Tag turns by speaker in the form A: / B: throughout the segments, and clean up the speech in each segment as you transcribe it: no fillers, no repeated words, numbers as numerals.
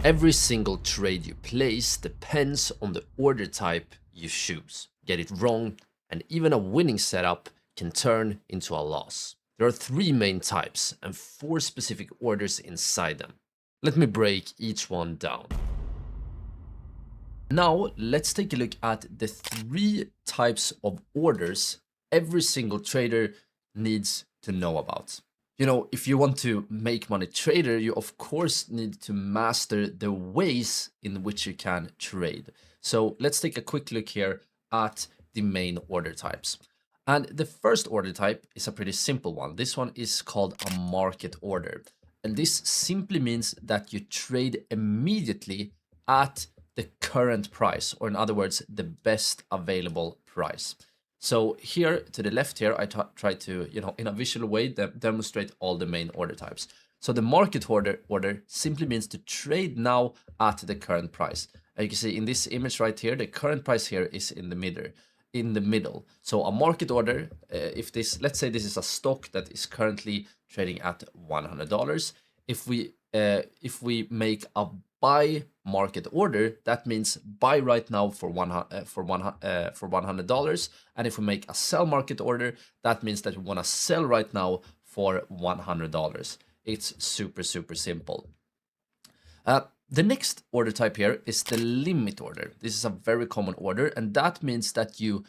A: Every single trade you place depends on the order type you choose. Get it wrong, and even a winning setup can turn into a loss. There are 3 main types and 4 specific orders inside them. Let me break each one down. Now, let's take a look at the 3 types of orders every single trader needs to know about. You know, if you want to make money trader, you of course need to master the ways in which you can trade. So let's take a quick look here at the main order types. And the first order type is a pretty simple one. This one is called a market order. And this simply means that you trade immediately at the current price, or in other words, the best available price. So here to the left here, I try to, in a visual way, demonstrate all the main order types. So the market order simply means to trade now at the current price. And you can see in this image right here, the current price here is in the middle. So a market order, if this, let's say this is a stock that is currently trading at $100. If we make a buy market order, that means buy right now for $100. And if we make a sell market order, that means that we want to sell right now for $100. It's super simple. The next order type here is the limit order. This is a very common order, and that means that you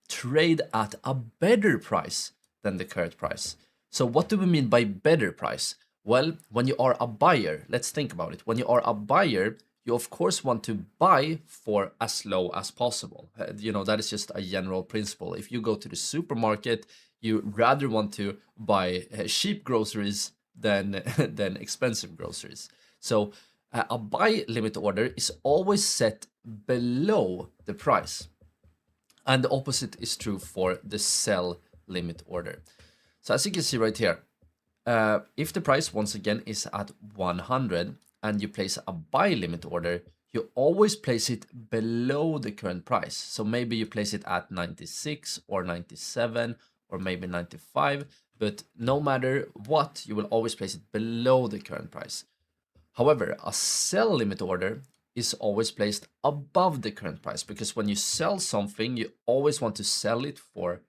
A: trade at a better price than the current price. So what do we mean by better price? Well, when you are a buyer, let's think about it. When you are a buyer, you of course want to buy for as low as possible. That is just a general principle. If you go to the supermarket, you rather want to buy cheap groceries than expensive groceries. So a buy limit order is always set below the price. And the opposite is true for the sell limit order. So as you can see right here, if the price once again is at 100 and you place a buy limit order, you always place it below the current price. So maybe you place it at 96 or 97 or maybe 95, but no matter what, you will always place it below the current price. However, a sell limit order is always placed above the current price, because when you sell something, you always want to sell it for,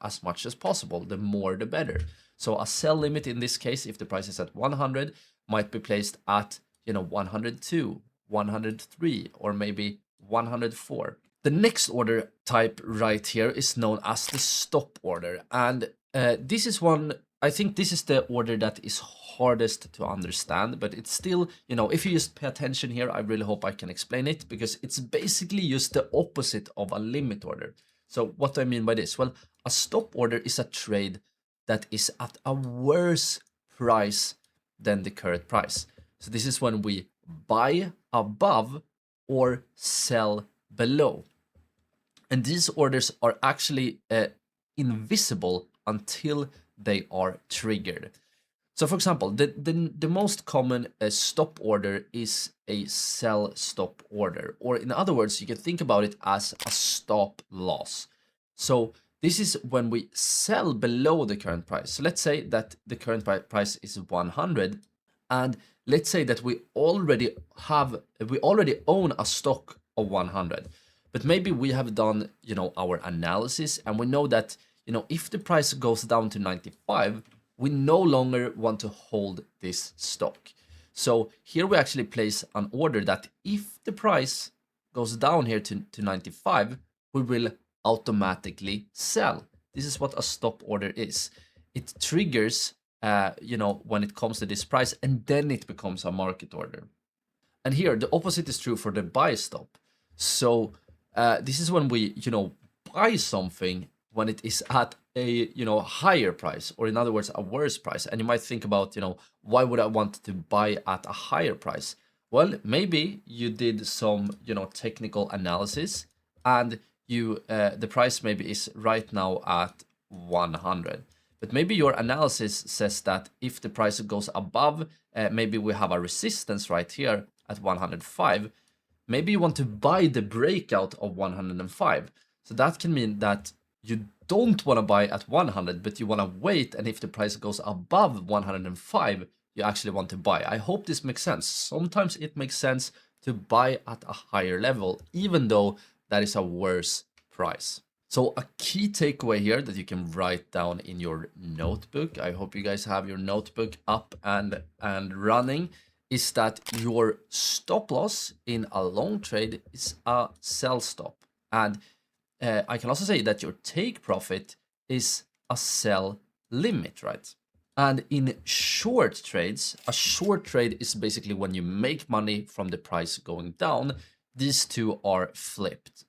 A: as much as possible. The more, the better. So a sell limit in this case, if the price is at 100, might be placed at, 102, 103, or maybe 104. The next order type right here is known as the stop order. And this is one, I think this is the order that is hardest to understand, but it's still, if you just pay attention here, I really hope I can explain it, because it's basically just the opposite of a limit order. So what do I mean by this? Well, a stop order is a trade that is at a worse price than the current price. So this is when we buy above or sell below. And these orders are actually invisible until they are triggered. So for example, the most common stop order is a sell stop order, or in other words, you can think about it as a stop loss. So this is when we sell below the current price. So let's say that the current price is 100, and let's say that we already own a stock of 100. But maybe we have done, our analysis, and we know that, if the price goes down to 95, we no longer want to hold this stock. So here we actually place an order that if the price goes down here to 95, we will automatically sell. This is what a stop order is. It triggers, when it comes to this price, and then it becomes a market order. And here the opposite is true for the buy stop. So this is when we, buy something when it is at a, higher price, or in other words, a worse price. And you might think about, why would I want to buy at a higher price? Well, maybe you did some, technical analysis, and the price maybe is right now at 100. But maybe your analysis says that if the price goes above, maybe we have a resistance right here at 105. Maybe you want to buy the breakout of 105. So that can mean that you don't want to buy at 100, but you want to wait, and if the price goes above 105, you actually want to buy. I hope this makes sense. Sometimes it makes sense to buy at a higher level, even though that is a worse price. So a key takeaway here that you can write down in your notebook, I hope you guys have your notebook up and running, is that your stop loss in a long trade is a sell stop. And I can also say that your take profit is a sell limit, right? And in short trades, a short trade is basically when you make money from the price going down. These two are flipped.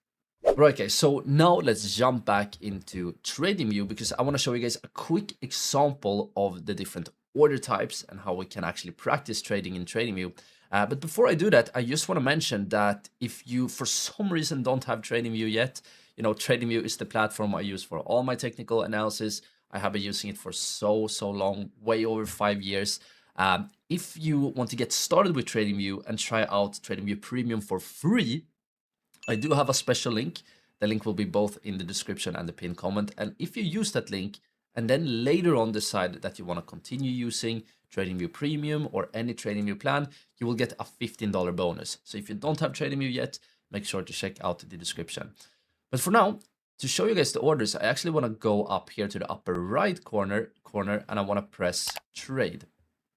A: Right, okay, so now let's jump back into TradingView because I want to show you guys a quick example of the different order types and how we can actually practice trading in TradingView. But before I do that, I just want to mention that if you for some reason don't have TradingView yet, you know, TradingView is the platform I use for all my technical analysis. I have been using it for so long, way over 5 years. If you want to get started with TradingView and try out TradingView Premium for free, I do have a special link. The link will be both in the description and the pinned comment. And if you use that link and then later on decide that you want to continue using TradingView Premium or any TradingView plan, you will get a $15 bonus. So if you don't have TradingView yet, make sure to check out the description. But for now, to show you guys the orders, I actually want to go up here to the upper right corner and I want to press trade.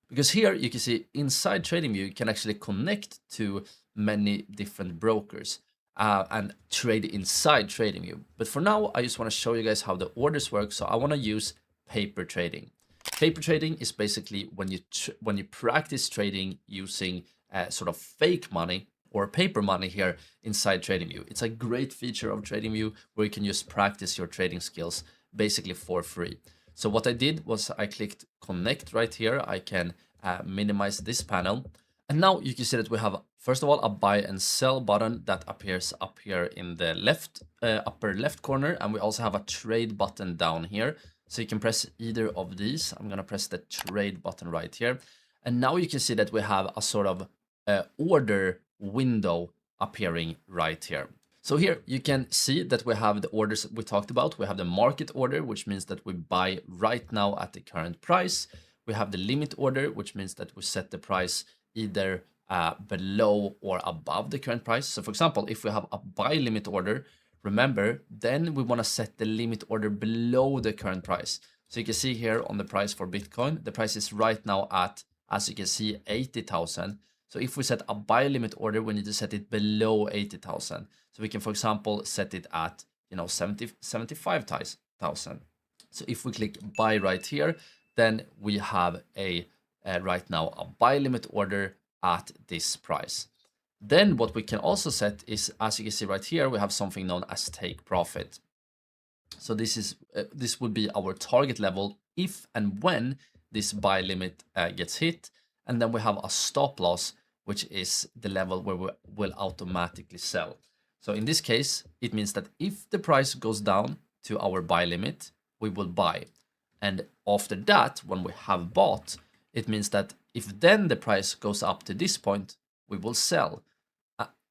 A: Because here you can see inside TradingView, you can actually connect to many different brokers and trade inside TradingView. But for now, I just want to show you guys how the orders work. So I want to use paper trading. Paper trading is basically when you practice trading using sort of fake money or paper money here inside TradingView. It's a great feature of TradingView where you can just practice your trading skills basically for free. So what I did was I clicked connect right here. I can minimize this panel. And now you can see that we have, first of all, a buy and sell button that appears up here in the left upper left corner. And we also have a trade button down here. So you can press either of these. I'm going to press the trade button right here. And now you can see that we have a sort of order window appearing right here. So here you can see that we have the orders we talked about. We have the market order, which means that we buy right now at the current price. We have the limit order, which means that we set the price either below or above the current price. So for example, if we have a buy limit order, remember, then we want to set the limit order below the current price. So you can see here on the price for Bitcoin, the price is right now at, as you can see, 80,000. So if we set a buy limit order, we need to set it below 80,000. So we can, for example, set it at, 75,000. So if we click buy right here, then we have right now a buy limit order at this price. Then what we can also set is, as you can see right here, we have something known as take profit. So this would be our target level if and when this buy limit gets hit. And then we have a stop loss, which is the level where we will automatically sell. So in this case, it means that if the price goes down to our buy limit, we will buy. And after that, when we have bought, it means that if then the price goes up to this point, we will sell.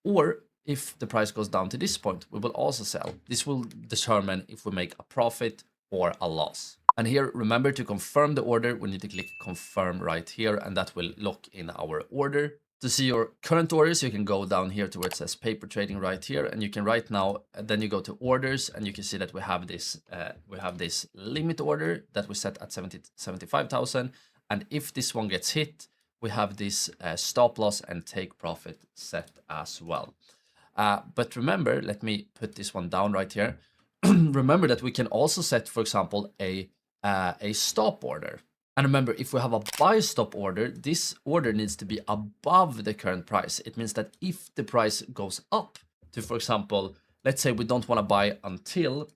A: Or if the price goes down to this point, we will also sell. This will determine if we make a profit or a loss. And here, remember to confirm the order. We need to click confirm right here, and that will look in our order. To see your current orders, you can go down here to where it says paper trading right here, and you can right now, then you go to orders, and you can see that we have this limit order that we set at 75,000. And if this one gets hit, we have this stop loss and take profit set as well. But remember, let me put this one down right here. Remember that we can also set, for example, a stop order. And remember, if we have a buy stop order, this order needs to be above the current price. It means that if the price goes up to, for example, let's say we don't want to buy until,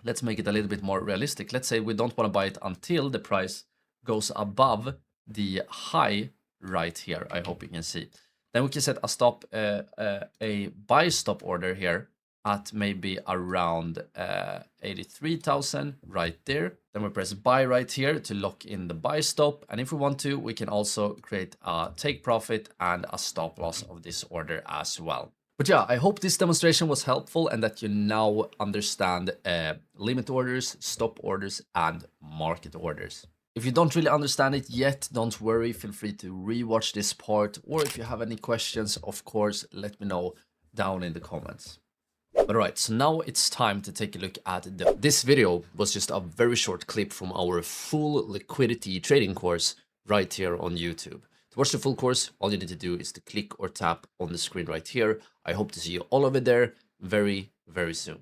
A: let's make it a little bit more realistic. Let's say we don't want to buy it until the price goes above the high right here. I hope you can see. Then we can set a buy stop order here at maybe around 83,000 right there. Then we press buy right here to lock in the buy stop. And if we want to, we can also create a take profit and a stop loss of this order as well. But yeah, I hope this demonstration was helpful and that you now understand limit orders, stop orders, and market orders. If you don't really understand it yet, don't worry, feel free to rewatch this part, or if you have any questions, of course, let me know down in the comments. But alright, so now it's time to take a look at this video was just a very short clip from our full liquidity trading course right here on YouTube. To watch the full course, all you need to do is to click or tap on the screen right here. I hope to see you all over there very, very soon.